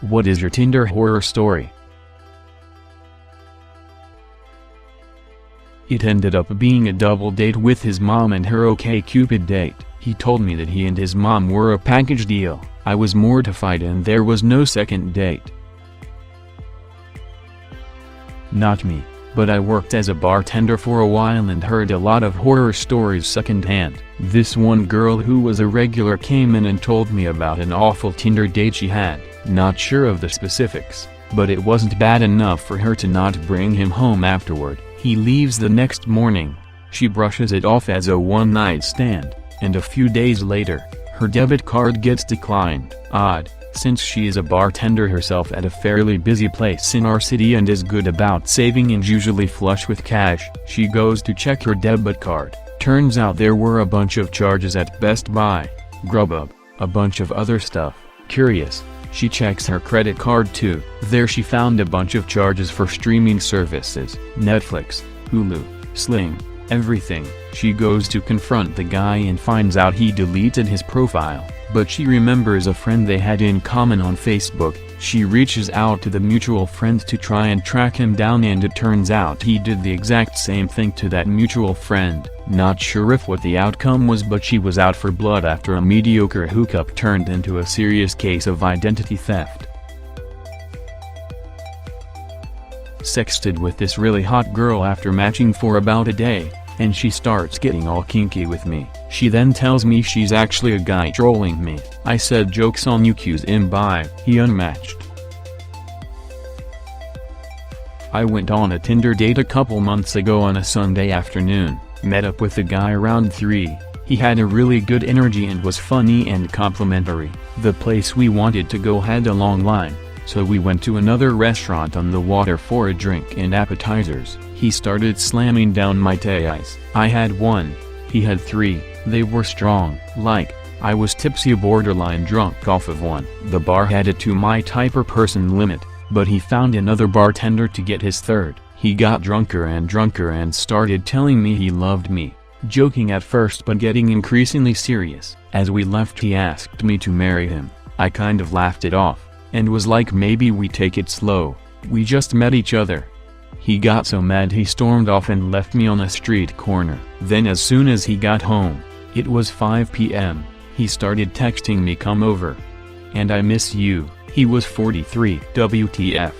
What is your Tinder horror story? It ended up being a double date with his mom and her OkCupid date. He told me that he and his mom were a package deal. I was mortified and there was no second date. Not me, but I worked as a bartender for a while and heard a lot of horror stories secondhand. This one girl who was a regular came in and told me about an awful Tinder date she had. Not sure of the specifics, but it wasn't bad enough for her to not bring him home afterward. He leaves the next morning. She brushes it off as a one-night stand, and a few days later, her debit card gets declined. Odd, since she is a bartender herself at a fairly busy place in our city and is good about saving and usually flush with cash. She goes to check her debit card. Turns out there were a bunch of charges at Best Buy, Grubhub, a bunch of other stuff. Curious, she checks her credit card too. There she found a bunch of charges for streaming services, Netflix, Hulu, Sling, everything. She goes to confront the guy and finds out he deleted his profile, but she remembers a friend they had in common on Facebook. She reaches out to the mutual friend to try and track him down, and it turns out he did the exact same thing to that mutual friend. Not sure if what the outcome was, but she was out for blood after a mediocre hookup turned into a serious case of identity theft. Sexted with this really hot girl after matching for about a day, and she starts getting all kinky with me. She then tells me she's actually a guy trolling me. I said joke's on you, cues him by. He unmatched. I went on a Tinder date a couple months ago on a Sunday afternoon. Met up with the guy around 3. He had a really good energy and was funny and complimentary. The place we wanted to go had a long line, so we went to another restaurant on the water for a drink and appetizers. He started slamming down my tais. I had 1. He had 3. They were strong. Like, I was tipsy, borderline drunk off of 1. The bar had a 2 my type per person limit, but he found another bartender to get his 3rd. He got drunker and started telling me he loved me, joking at first but getting increasingly serious. As we left he asked me to marry him. I kind of laughed it off, and was like, maybe we take it slow, we just met each other. He got so mad he stormed off and left me on a street corner. Then as soon as he got home, it was 5 p.m, he started texting me, come over, and I miss you. He was 43. WTF.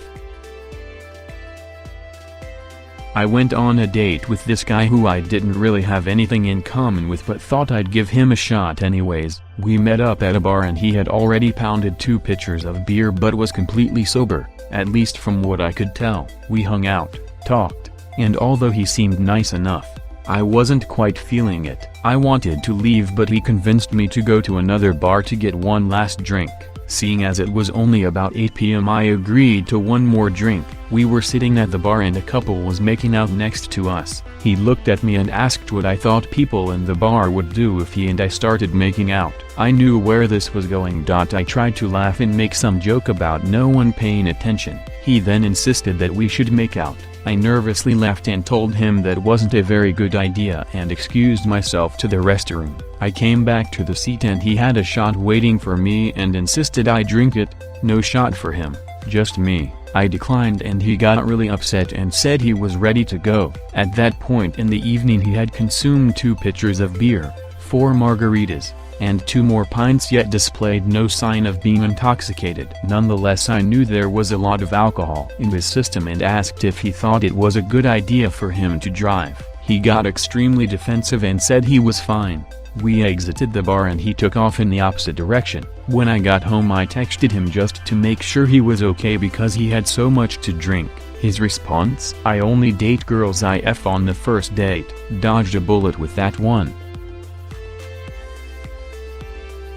I went on a date with this guy who I didn't really have anything in common with, but thought I'd give him a shot anyways. We met up at a bar and he had already pounded 2 pitchers of beer but was completely sober, at least from what I could tell. We hung out, talked, and although he seemed nice enough, I wasn't quite feeling it. I wanted to leave but he convinced me to go to another bar to get one last drink. Seeing as it was only about 8 p.m. I agreed to one more drink. We were sitting at the bar and a couple was making out next to us. He looked at me and asked what I thought people in the bar would do if he and I started making out. I knew where this was going. I tried to laugh and make some joke about no one paying attention. He then insisted that we should make out. I nervously left and told him that wasn't a very good idea and excused myself to the restroom. I came back to the seat and he had a shot waiting for me and insisted I drink it. No shot for him, just me. I declined and he got really upset and said he was ready to go. At that point in the evening he had consumed 2 pitchers of beer, 4 margaritas, and 2 more pints, yet displayed no sign of being intoxicated. Nonetheless, I knew there was a lot of alcohol in his system and asked if he thought it was a good idea for him to drive. He got extremely defensive and said he was fine. We exited the bar and he took off in the opposite direction. When I got home I texted him just to make sure he was okay because he had so much to drink. His response: I only date girls IF on the first date. Dodged a bullet with that one.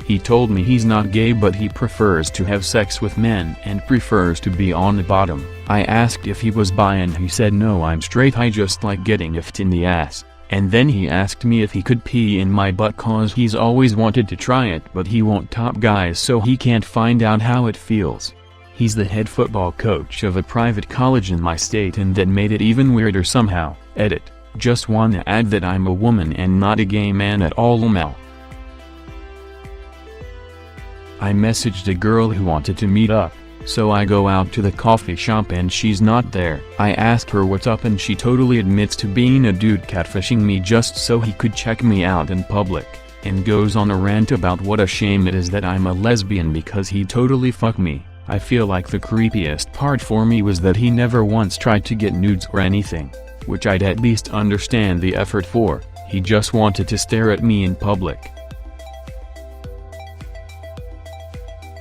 He told me he's not gay but he prefers to have sex with men and prefers to be on the bottom. I asked if he was bi and he said no, I'm straight, I just like getting effed in the ass. And then he asked me if he could pee in my butt cause he's always wanted to try it but he won't top guys so he can't find out how it feels. He's the head football coach of a private college in my state and that made it even weirder somehow. Edit. Just wanna add that I'm a woman and not a gay man at all. Lol. I messaged a girl who wanted to meet up. So I go out to the coffee shop and she's not there. I ask her what's up and she totally admits to being a dude catfishing me just so he could check me out in public, and goes on a rant about what a shame it is that I'm a lesbian because he totally fucked me. I feel like the creepiest part for me was that he never once tried to get nudes or anything, which I'd at least understand the effort for. He just wanted to stare at me in public.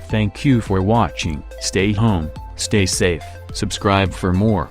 Thank you for watching. Stay home, stay safe, subscribe for more.